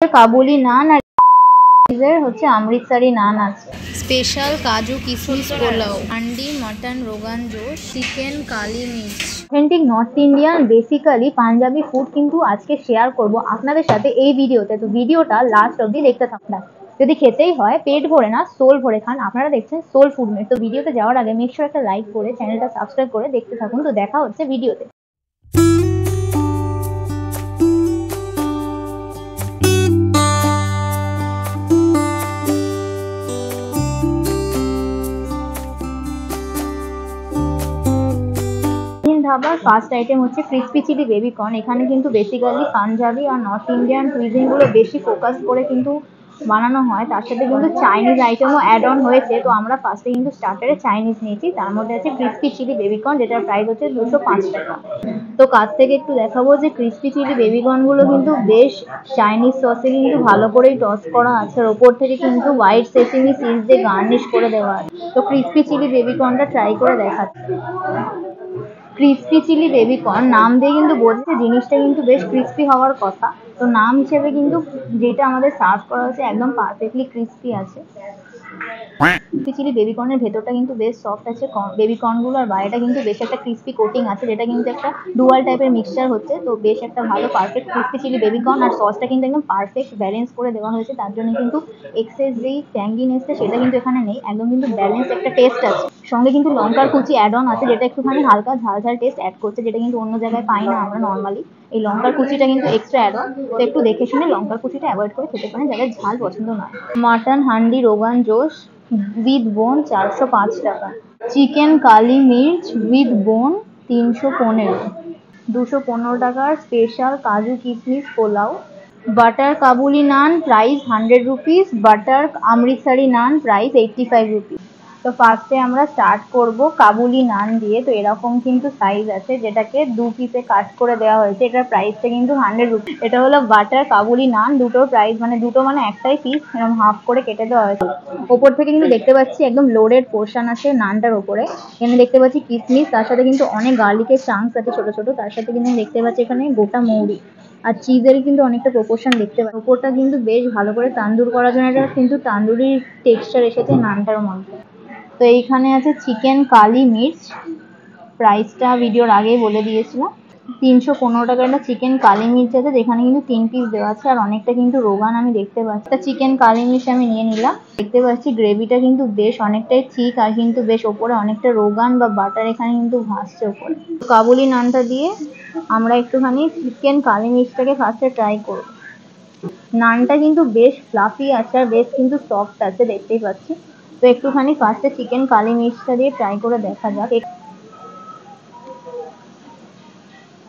কাবুলি নান আর হচ্ছে অমৃতসরি নান আছে। স্পেশাল কাজু কিশমিশ pulao, handi mutton rogan josh, chicken kali mirch. Authentic North Indian basically Punjabi food কিন্তু আজকে শেয়ার করব আপনাদের সাথে এই ভিডিওতে। তো ভিডিওটা লাস্ট অবধি দেখতে থাকুন। যদি খেতেই হয় পেট ভরে না সোল ভরে খান। আপনারা দেখছেন সোল ফুড মেট। তো ভিডিওতে যাওয়ার আগে মেক শিওর একটা লাইক করে চ্যানেলটা সাবস্ক্রাইব করে দেখতে থাকুন। তো দেখা হচ্ছে ভিডিওতে। ধাবার ফার্স্ট আইটেম হচ্ছে ক্রিসপি চিলি বেবি কর্ন। এখানে কিন্তু বেসিক্যালি পাঞ্জাবি আর নর্থ ইন্ডিয়ান কুইজিনগুলো বেশি ফোকাস করে কিন্তু বানানো হয়। তার সাথে কিন্তু চাইনিজ আইটেমও অ্যাড অন হয়েছে। তো আমরা ফার্স্টে কিন্তু স্টার্টারে চাইনিজ নিয়েছি। তার মধ্যে আছে ক্রিসপি চিলি বেবি কর্ন, যেটার প্রাইস হচ্ছে 205 টাকা। তো কাছ থেকে একটু দেখাবো যে ক্রিসপি চিলি বেবি কর্নগুলো কিন্তু বেশ চাইনিজ সসে কিন্তু ভালো করেই টস করা আছে। আর ওপর থেকে কিন্তু হোয়াইট সেসিমি সিডস দিয়ে গার্নিশ করে দেওয়া আছে। তো ক্রিসপি চিলি বেবি কর্নটা ট্রাই করে দেখাচ্ছি। ক্রিসপি চিলি বেবি কর্ন নাম দিয়ে কিন্তু বলছে জিনিসটা কিন্তু বেশ ক্রিসপি হওয়ার কথা। তো নাম হিসেবে কিন্তু যেটা আমাদের সার্ভ করা হচ্ছে একদম পারফেক্টলি ক্রিসপি আছে। ক্রিসপি চিলি বেবি কর্নের ভেতরটা কিন্তু বেশ সফট আছে বেবি কর্নগুলো, আর বাইরেটা কিন্তু বেশ একটা ক্রিসপি কোটিং আছে, যেটা কিন্তু একটা ডুয়াল টাইপের মিক্সচার হচ্ছে। তো বেশ একটা ভালো perfect crispy chilli baby corn. আর সসটা কিন্তু একদম পারফেক্ট ব্যালেন্স করে দেওয়া হয়েছে। তার জন্য কিন্তু এক্সেস যেই ট্যাঙ্গিনেসটা সেটা কিন্তু এখানে নেই। একদম কিন্তু ব্যালেন্স একটা টেস্ট আছে। সঙ্গে কিন্তু লঙ্কার কুচি অ্যাড অন আছে, যেটা একটুখানি হালকা ঝাল ঝাল টেস্ট অ্যাড করছে, যেটা কিন্তু অন্য জায়গায় পাই না আমরা নর্মালি। এই লঙ্কার কুচিটা কিন্তু এক্সট্রা অ্যাড অন। তো একটু দেখে শুনে লঙ্কার কুচিটা অ্যাভয়েড করে খেতে পারেন যাদের ঝাল পছন্দ নয়। মাটন হান্ডি রোগান জোশ উইথ বোন 405 টাকা। চিকেন কালি মির্চ উইথ বোন 315। 215 টাকার স্পেশাল কাজু কিশমিশ পোলাও। বাটার কাবুলি নান প্রাইস 100 রুপিস। বাটার অমৃতসরি নান প্রাইস 85 রুপিস। তো ফার্স্টে আমরা স্টার্ট করব কাবুলি নান দিয়ে। তো এরকম কিন্তু সাইজ আছে, যেটাকে 2 পিসে কাট করে দেওয়া হয়েছে। এটার প্রাইসটা কিন্তু 100 রুপিস। এটা হলো বাটার কাবুলি নান। দুটোর প্রাইস দুটো মানে একটাই পিস এরকম হাফ করে কেটে দেওয়া হয়েছে। ওপর থেকে কিন্তু দেখতে পাচ্ছি একদম লোডেড পোর্শন আছে নানটার ওপরে। এখানে দেখতে পাচ্ছি কিশমিশ, তার সাথে কিন্তু অনেক গার্লিকের চাংস আছে ছোট ছোট। তার সাথে কিন্তু দেখতে পাচ্ছি এখানে গোটা মৌরি আর চিজের কিন্তু অনেকটা প্রপোর্শন দেখতে পাচ্ছি। ওপরটা কিন্তু বেশ ভালো করে তান্দুর করার জন্য এটা কিন্তু তান্দুরি টেক্সচার এসেছে নানটার মধ্যে। তো এইখানে আছে চিকেন কালি মির্চ, প্রাইসটা ভিডিওর আগেই বলে দিয়েছিলাম। 315 টাকার একটা চিকেন কালি মির্চ আছে, যেখানে কিন্তু 3 পিস দেওয়া আছে। আর অনেকটা কিন্তু রোগান আমি দেখতে পাচ্ছি। একটা চিকেন কালি মির্চ আমি নিয়ে নিলাম। দেখতে পাচ্ছি গ্রেভিটা কিন্তু বেশ অনেকটাই ঠিক, আর কিন্তু বেশ ওপরে অনেকটা রোগান বা বাটার এখানে কিন্তু ভাসছে ওপরে। কাবুলি নানটা দিয়ে আমরা একটুখানি চিকেন কালি মির্চটাকে ফার্স্টে ট্রাই করব। নানটা কিন্তু বেশ ফ্লাফি আছে আর বেশ কিন্তু সফট আছে, দেখতেই পাচ্ছি। তো একটুখানি ফার্স্টে চিকেন কালি মির্চটা দিয়ে ট্রাই করে দেখা যাক।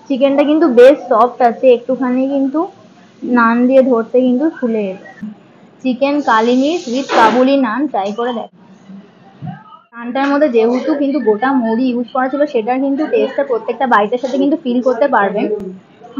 চিকেনটা কিন্তু বেশ সফট আছে, একটুখানি কিন্তু নান দিয়ে ধরতে কিন্তু ফুলে এলো। চিকেন কালি মির্চ উইথ কাবুলি নান ট্রাই করে দেখ। নানটার মধ্যে যেহেতু কিন্তু গোটা মৌরি ইউজ করা ছিল, সেটার কিন্তু টেস্টটা প্রত্যেকটা বাইটের সাথে কিন্তু ফিল করতে পারবেন।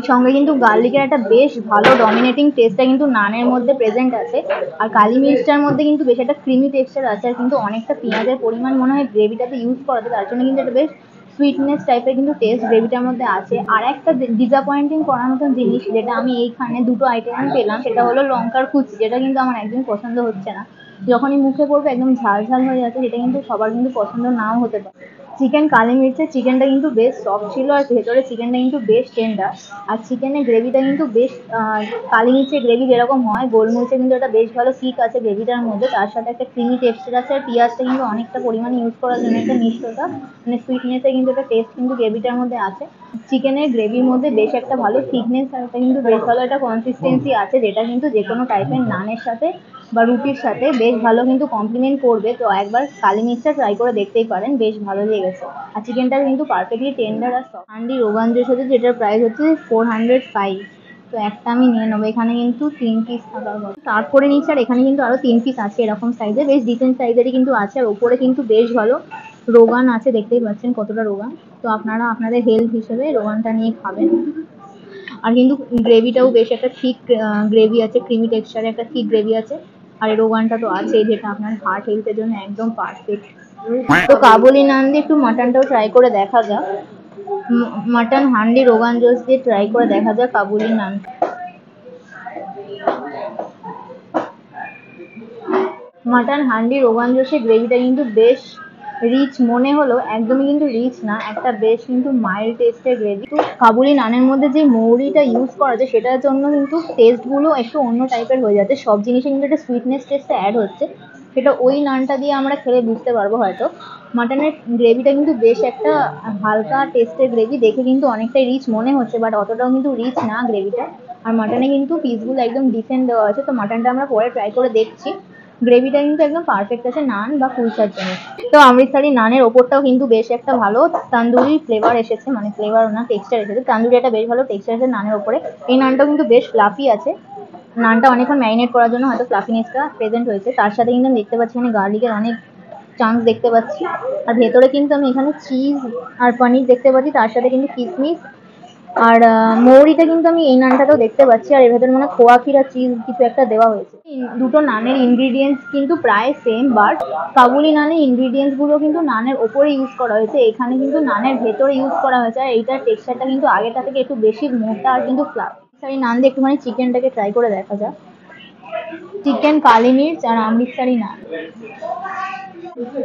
সঙ্গে কিন্তু গার্লিকের একটা বেশ ভালো ডমিনেটিং টেস্টটা কিন্তু নানের মধ্যে প্রেজেন্ট আছে। আর কালি মির্চটার মধ্যে কিন্তু বেশ একটা ক্রিমি টেক্সচার আছে। আর কিন্তু অনেকটা পেঁয়াজের পরিমাণ মনে হয় গ্রেভিটাতে ইউজ করা আছে, তার জন্য কিন্তু একটা বেশ সুইটনেস টাইপের কিন্তু টেস্ট গ্রেভিটার মধ্যে আছে। আর একটা ডিসঅ্যাপয়েন্টিং করার মতন জিনিস যেটা আমি এইখানে দুটো আইটেম পেলাম, সেটা হলো লঙ্কার কুচি, যেটা কিন্তু আমার একদম পছন্দ হচ্ছে না। যখনই মুখে পড়বে একদম ঝাল ঝাল হয়ে যাচ্ছে, যেটা কিন্তু সবার কিন্তু পছন্দ নাও হতে পারে। চিকেন কালি মির্চের চিকেনটা কিন্তু বেশ সফট ছিল, আর ভেতরে চিকেনটা কিন্তু বেশ টেন্ডার। আর চিকেনের গ্রেভিটা কিন্তু বেশ কালি মির্চের গ্রেভি যেরকম হয়, গোলমরিচে কিন্তু একটা বেশ ভালো কিক আছে গ্রেভিটার মধ্যে। তার সাথে একটা ক্রিমি টেক্সচার আছে। আর পেঁয়াজটা কিন্তু অনেকটা পরিমাণে ইউজ করার জন্য একটা মিষ্টতা মানে সুইটনেসে কিন্তু একটা টেস্ট কিন্তু গ্রেভিটার মধ্যে আছে। চিকেনের গ্রেভির মধ্যে বেশ একটা ভালো থিকনেস আর একটা কিন্তু বেশ ভালো একটা কনসিস্টেন্সি আছে, যেটা কিন্তু যে কোনো টাইপের নানের সাথে বা রুটির সাথে বেশ ভালো কিন্তু কমপ্লিমেন্ট করবে। তো একবার কালি মির্চটা ট্রাই করে দেখতেই পারেন, বেশ ভালো লেগেছে। আর চিকেনটা কিন্তু পারফেক্টলি টেন্ডার আর সফট। হান্ডি রোগান জোশ হচ্ছে, যেটার প্রাইস হচ্ছে 405। তো একটা আমি নিয়ে নেবো। এখানে কিন্তু 3 পিস থাকার কথা সার্ভ করে নিচ্ছে। আর এখানে কিন্তু আরো 3 পিস আছে এরকম সাইজে, বেশ ডিসেন্ট সাইজেরই কিন্তু আছে। আর ওপরে কিন্তু বেশ ভালো রোগান আছে, দেখতেই পাচ্ছেন কতটা রোগান। তো আপনারা আপনাদের হেলথ হিসেবে রোগানটা নিয়ে খাবেন। আর কিন্তু গ্রেভিটাও বেশ একটা ঠিক গ্রেভি আছে, ক্রিমি টেক্সচারে একটা ঠিক গ্রেভি আছে। আর এই রোগানটা তো আছে, যেটা আপনার হার্ট হেলথের জন্য একদম পারফেক্ট। তো কাবুলি নান দিয়ে একটু মাটনটাও ট্রাই করে দেখা যাক। মাটন হান্ডি রোগান জোশ দিয়ে ট্রাই করে দেখা যাক কাবুলি নান। মাটন হান্ডি রোগান জোশের গ্রেভিটা কিন্তু বেশ রিচ মনে হলো, একদমই কিন্তু রিচ না, একটা বেশ কিন্তু মাইল্ড টেস্টের গ্রেভি। তো কাবুলি নানের মধ্যে যে মৌরিটা ইউজ করা যায় সেটার জন্য কিন্তু টেস্টগুলো একটু অন্য টাইপের হয়ে যাচ্ছে, সব জিনিসে কিন্তু একটা সুইটনেস টেস্টটা অ্যাড হচ্ছে, সেটা ওই নানটা দিয়ে আমরা খেলে বুঝতে পারবো হয়তো। মাটনের গ্রেভিটা কিন্তু বেশ একটা হালকা টেস্টের গ্রেভি, দেখে কিন্তু অনেকটাই রিচ মনে হচ্ছে, বাট অতটাও কিন্তু রিচ না গ্রেভিটা। আর মাটনে কিন্তু পিসগুলো একদম ডিসেন্ট দেওয়া আছে, তো মাটনটা আমরা পরে ট্রাই করে দেখছি। গ্রেভিটা কিন্তু একদম পারফেক্ট আছে নান বা কুলচার জন্য। তো অমৃতসরি নানের ওপরটাও কিন্তু বেশ একটা ভালো তান্দুরি ফ্লেভার এসেছে, মানে ফ্লেভার না টেক্সচার এসেছে, তান্দুরি একটা বেশ ভালো টেক্সচার এসেছে নানের ওপরে। এই নানটাও কিন্তু বেশ ফ্লাফি আছে, নানটা অনেকক্ষণ ম্যারিনেট করার জন্য হয়তো ফ্লাফিনেসটা প্রেজেন্ট হয়েছে। তার সাথে কিন্তু আমি দেখতে পাচ্ছি এখানে গার্লিকের অনেক চান্স দেখতে পাচ্ছি, আর ভেতরে কিন্তু আমি এখানে চিজ আর পনির দেখতে পাচ্ছি, তার সাথে কিন্তু কিশমিশ আর মৌরিটা কিন্তু আমি এই নানটাতেও দেখতে পাচ্ছি, আর এর ভেতরে মানে খোয়া ক্ষীর আর চিজ কিছু একটা দেওয়া হয়েছে। দুটো নানের ইনগ্রিডিয়েন্টস কিন্তু প্রায় সেম, বাট কাবুলি নানের ইনগ্রিডিয়েন্টস গুলো কিন্তু নানের ওপরে ইউজ করা হয়েছে, এখানে কিন্তু নানের ভেতরে ইউজ করা হয়েছে, আর এইটার টেক্সচারটা কিন্তু আগেটা থেকে একটু বেশি মোটা আর কিন্তু ফ্লাফি। নান দিয়ে একটুখানি চিকেনটাকে ট্রাই করে দেখা যাক। চিকেন কালি মির্চ আর অমৃতসরি নান।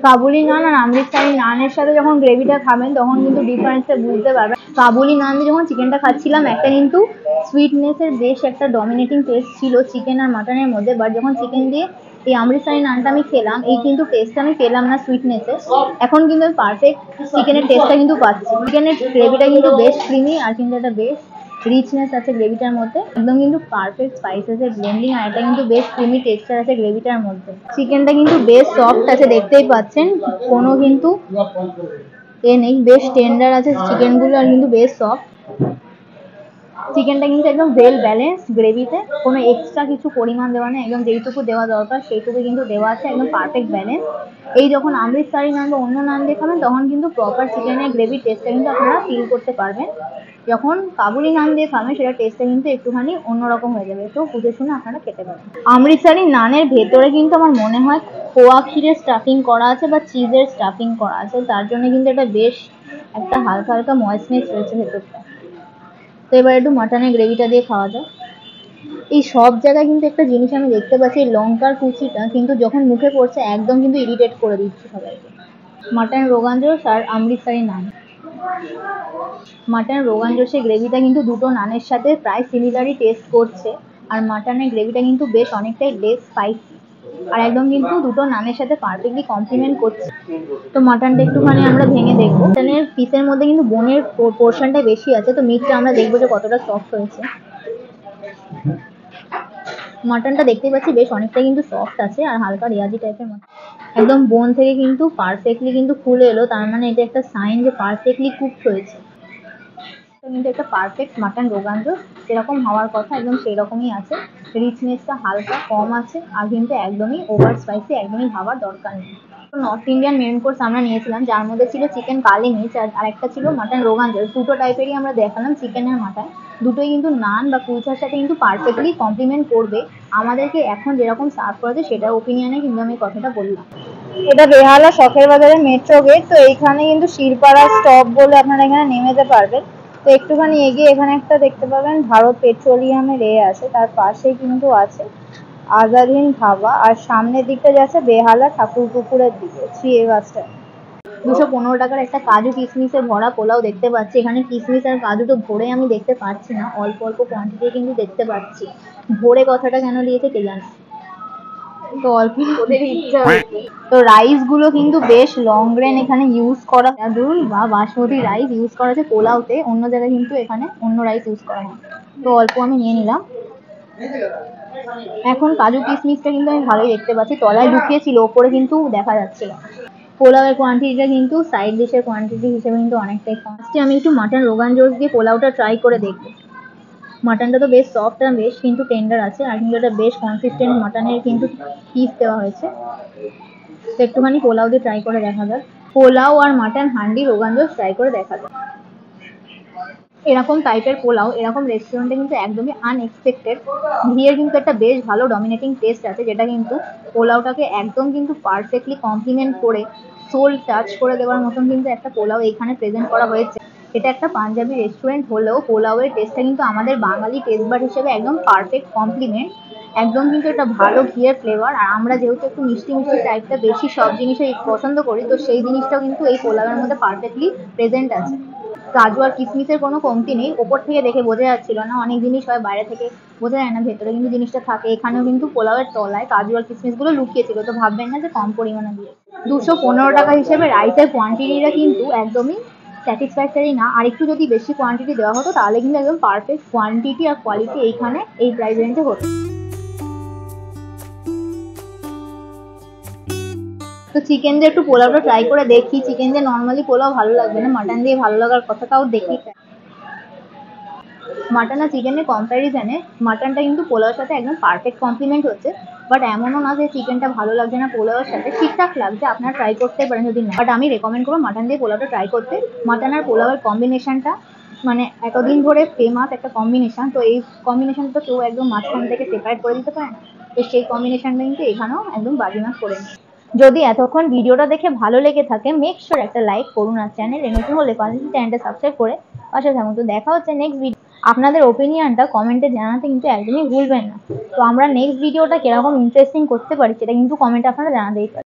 কাবুলি নান আর অমৃতসরি নানের সাথে যখন গ্রেভিটা খাবেন তখন কিন্তু ডিফারেন্সটা বুঝতে পারবেন। কাবুলি নান দিয়ে যখন চিকেনটা খাচ্ছিলাম একটা কিন্তু সুইটনেসের বেশ একটা ডমিনেটিং টেস্ট ছিল চিকেন আর মাটনের মধ্যে, বাট যখন চিকেন দিয়ে এই অমৃতসরি নানটা আমি খেলাম এই কিন্তু টেস্টটা আমি পেলাম না সুইটনেসে, এখন কিন্তু আমি পারফেক্ট চিকেনের টেস্টটা কিন্তু পাচ্ছি। চিকেনের গ্রেভিটা কিন্তু বেশ ক্রিমি আর কিন্তু একটা বেশ রিচনেস আছে গ্রেভিটার মধ্যে, একদম কিন্তু পারফেক্ট স্পাইসেসের ব্লেন্ডিং, আর এটা কিন্তু বেশ ক্রিমি টেক্সচার আছে গ্রেভিটার মধ্যে। চিকেনটা কিন্তু বেশ সফট আছে, দেখতেই পাচ্ছেন কোনো কিন্তু নেই, বেশ টেন্ডার আছে চিকেনগুলো আর কিন্তু বেশ সফট। চিকেনটা কিন্তু একদম ওয়েল ব্যালেন্স গ্রেভিতে, কোনো এক্সট্রা কিছু পরিমাণ দেওয়া নেই, একদম যেইটুকু দেওয়া দরকার সেইটুকু কিন্তু দেওয়া আছে, একদম পারফেক্ট ব্যালেন্স। এই যখন অমৃতসরি নান বা অন্য নান দিয়ে খাবেন তখন কিন্তু প্রপার চিকেনের গ্রেভির টেস্টটা কিন্তু আপনারা ফিল করতে পারবেন, যখন কাবুলি নান দিয়ে খাবেন সেটা টেস্টটা কিন্তু একটুখানি অন্যরকম হয়ে যাবে, তো বুঝে শুনে আপনারা খেতে পারেন। অমৃতসরি নানের ভেতরে কিন্তু আমার মনে হয় খোয়া ক্ষীরের স্টাফিং করা আছে বা চিজের স্টাফিং করা আছে, তার জন্য কিন্তু এটা বেশ একটা হালকা হালকা ময়েসনেস রয়েছে ভেতরটা। তো এবার একটু মাটনের গ্রেভিটা দিয়ে খাওয়া যায়। এই সব জায়গায় কিন্তু একটা জিনিস আমি দেখতে পাচ্ছি, এই লঙ্কার কুচিটা কিন্তু যখন মুখে পড়ছে একদম কিন্তু ইরিটেট করে দিচ্ছে সবাইকে। মাটন রোগান জোশ আর অমৃতসরি নান। মাটন রোগান জোশের গ্রেভিটা কিন্তু দুটো নানের সাথে প্রায় সিমিলারই টেস্ট করছে, আর মাটনের গ্রেভিটা কিন্তু বেশ অনেকটাই লেস স্পাইসি, আর একদম কিন্তু দুটো নানের সাথে পারফেক্টলি কমপ্লিমেন্ট করছে। তো মাটনটা একটুখানি আমরা ভেঙে দেখবো, মাটনের পিসের মধ্যে কিন্তু বোনের পোর্শনটা বেশি আছে, তো মিটটা আমরা দেখবো যে কতটা সফট হয়েছে। মাটনটা দেখতেই পাচ্ছি বেশ অনেকটা কিন্তু সফট আছে আর হালকা রেয়াজি টাইপের মতো, একদম বোন থেকে কিন্তু পারফেক্টলি কিন্তু খুলে এলো, তার মানে এটা একটা সাইন যে পারফেক্টলি কুকড হয়েছে। কিন্তু একটা পারফেক্ট মাটন রোগান জোশ যেরকম হওয়ার কথা একদম সেই রকমই আছে, রিচনেসটা হালকা কম আছে, আর কিন্তু একদমই ওভার স্পাইসি একদমই ভাবার দরকার নেই। নর্থ ইন্ডিয়ান মেন কোর্স আমরা নিয়েছিলাম, যার মধ্যে ছিল চিকেন কালি মির্চ আর একটা ছিল মাটন রোগান জোশ, দুটো টাইপেরই আমরা দেখালাম চিকেন আর মাটন, দুটোই কিন্তু নান বা কুলচার সাথে কিন্তু পারফেক্টলি কমপ্লিমেন্ট করবে আমাদেরকে এখন যেরকম সার্ভ করেছে সেটার ওপিনিয়নে কিন্তু আমি কথাটা বললাম। এটা বেহালা শখের বাজারের মেট্রো গেট, তো এইখানে কিন্তু শিরপাড়া স্টপ বলে আপনারা এখানে নেমে যেতে পারবেন। তো একটুখানি এগিয়ে এখানে একটা দেখতে পাবেন ভারত পেট্রোলিয়ামের আছে, তার পাশেই কিন্তু আছে আজাদিন ধাবা, আর সামনের দিকটা যাচ্ছে বেহালা ঠাকুর পুকুরের দিকে সিএ বাস স্ট্যান্ড। 215 টাকার একটা কাজু কিশমিশে ভরা পোলাও দেখতে পাচ্ছি, এখানে কিশমিশ আর কাজু তো ভরে আমি দেখতে পাচ্ছি না, অল্প অল্প কোয়ান্টিটি কিন্তু দেখতে পাচ্ছি, ভরে কথাটা কেন দিয়েছে কে জানে, তো অল্প ওদের ইচ্ছা হয়েছে। তো রাইস গুলো কিন্তু বেশ লং গ্রেন এখানে ইউজ করা, চাদুল বা বাসমতি রাইস ইউজ করা আছে পোলাওতে, অন্য জায়গায় কিন্তু এখানে অন্য রাইস ইউজ করা হয়। তো অল্প আমি নিয়ে নিলাম। এখন কাজু কিশমিশটা কিন্তু আমি ভালোই দেখতে পাচ্ছি, তলায় লুকিয়েছিল ওপরে কিন্তু দেখা যাচ্ছে না। পোলাওয়ের কোয়ান্টিটিটা কিন্তু সাইড ডিশের কোয়ান্টিটি হিসেবে কিন্তু অনেকটাই কম। আমি একটু মাটন রোগান জোশ দিয়ে পোলাওটা ট্রাই করে দেখবো। মাটনটা তো বেশ সফট আর বেশ কিন্তু টেন্ডার আছে, আর কিন্তু এটা বেশ কনসিস্টেন্ট মাটনের কিন্তু পিস দেওয়া হয়েছে, তো একটুখানি পোলাও দিয়ে ট্রাই করে দেখা যাক। পোলাও আর মাটন হান্ডি রোগান জোশ ট্রাই করে দেখা যাক। এরকম টাইপের পোলাও এরকম রেস্টুরেন্টে কিন্তু একদমই আনএক্সপেক্টেড, ঘিয়ের কিন্তু একটা বেশ ভালো ডমিনেটিং টেস্ট আছে, যেটা কিন্তু পোলাওটাকে একদম কিন্তু পারফেক্টলি কমপ্লিমেন্ট করে সোল টাচ করে দেওয়ার মতন কিন্তু একটা পোলাও এখানে প্রেজেন্ট করা হয়েছে। এটা একটা পাঞ্জাবি রেস্টুরেন্ট হলেও পোলাওয়ের টেস্টটা কিন্তু আমাদের বাঙালি টেস্ট বাড হিসেবে একদম পারফেক্ট কমপ্লিমেন্ট, একদম কিন্তু একটা ভালো ঘিয়ের ফ্লেভার। আর আমরা যেহেতু একটু মিষ্টি মিষ্টি টাইপটা বেশি সব জিনিসই পছন্দ করি, তো সেই জিনিসটাও কিন্তু এই পোলাওয়ের মধ্যে পারফেক্টলি প্রেজেন্ট আছে। কাজু আর কিশমিশের কোনো কমতি নেই। ওপর থেকে দেখে বোঝা যাচ্ছিল না, অনেক জিনিস হয় বাইরে থেকে বোঝা যায় না, ভেতরে কিন্তু জিনিসটা থাকে। এখানেও কিন্তু পোলাওয়ের তলায় কাজু আর কিশমিশগুলো লুকিয়ে ছিল, তো ভাববেন না যে কম পরিমাণে দিয়ে। 215 টাকা হিসেবে রাইসের কোয়ান্টিটিটা কিন্তু একদমই স্যাটিসফ্যাক্টরি না। আর একটু যদি বেশি কোয়ান্টিটি দেওয়া হতো তাহলে কিন্তু একদম পারফেক্ট কোয়ান্টিটি আর কোয়ালিটি এইখানে এই প্রাইস রেঞ্জে হতো। তো চিকেন দিয়ে একটু পোলাওটা ট্রাই করে দেখি। চিকেন দিয়ে নর্মালি পোলাও ভালো লাগবে না, মাটন দিয়ে ভালো লাগার কথা, তাও দেখি। মাটন আর চিকেনের কম্প্যারিজনে মাটনটা কিন্তু পোলাওর সাথে একদম পারফেক্ট কমপ্লিমেন্ট হচ্ছে। বাট এমনও না যে চিকেনটা ভালো লাগছে না, পোলাওর সাথে ঠিকঠাক লাগছে, আপনারা ট্রাই করতে পারেন যদি না। বাট আমি রেকমেন্ড করবো মাটন দিয়ে পোলাওটা ট্রাই করতে। মাটন আর পোলাওয়ের কম্বিনেশনটা মানে এতদিন ধরে ফেমাস একটা কম্বিনেশন, তো এই কম্বিনেশন তো কেউ একদম মাঝখান থেকে সেপারেট করে দিতে পারে না। তো সেই কম্বিনেশনটা কিন্তু এখানেও একদম বাজিমাত করে নিচ্ছে। যদি এতক্ষণ ভিডিওটা দেখে ভালো লেগে থাকে, মেক শিওর একটা লাইক করুন। আর চ্যানেলে নতুন হলে চ্যানেলটা সাবস্ক্রাইব করে পাশে থাকুন। তো দেখা হচ্ছে নেক্সট ভিডিও। আপনাদের ওপিনিয়নটা কমেন্টে জানাতে কিন্তু একদমই ভুলবেন না। তো আমরা নেক্সট ভিডিওটা কিরকম ইন্টারেস্টিং করতে পারি সেটা কিন্তু কমেন্টে আপনারা জানাতেই পারেন।